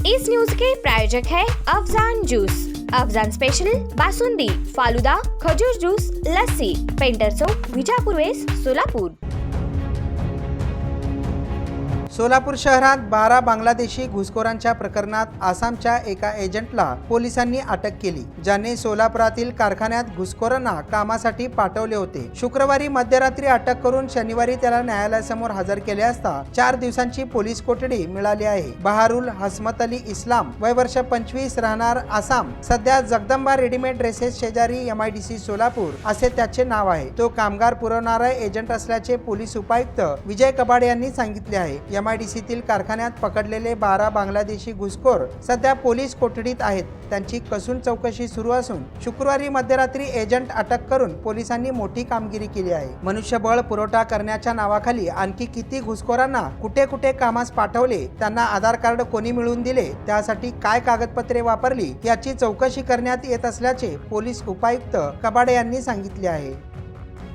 इस news के प्रायोजक है Afzan juice. Afzan special basundi, falooda, खजूर जूस, लस्सी, पेंटर चौक, विजापूर वेस्ट, सोलापूर। सोलापूर शहरात 12 बांगलादेशी घुसखोरांच्या प्रकरणात आसामच्या एका एजंटला पोलिसांनी अटक केली, ज्याने सोलापुरातील कारखान्यात घुसखोरांना कामासाठी पाठवले होते। शुक्रवारी मध्यरात्री अटक करून शनिवारी त्याला न्यायालयासमोर हजर केले असता 4 दिवसांची पोलीस कोठडी मिळाली आहे। बहारुल हसमत अली इस्लाम, वय वर्ष 25, राहणार आसाम, सध्या जगदंबा रेडीमेड ड्रेसेस शेजारी MIDC सोलापूर असे त्याचे नाव आहे। तो कामगार पुरवणारा एजंट असल्याचे पोलीस उपायुक्त विजय कबाडे यांनी सांगितले आहे। MIDCतील कारखान्यात पकडलेले 12 बांगलादेशी घुसखोर सध्या पोलीस कोठडीत आहेत। त्यांची कसून चौकशी सुरू असून शुक्रवारी मध्यरात्री एजंट अटक करून पोलिसांनी मोठी कामगिरी केली आहे। मनुष्यबळ पुरवठा करण्याच्या नावाखाली आणखी किती घुसखोरांना कुठे कुठे कामास पाठवले, त्यांना आधार कार्ड कोणी मिळवून दिले, त्यासाठी काय कागदपत्रे वापरली याची चौकशी करण्यात येत असल्याचे पोलीस उपायुक्त कबाडे यांनी सांगितले आहे।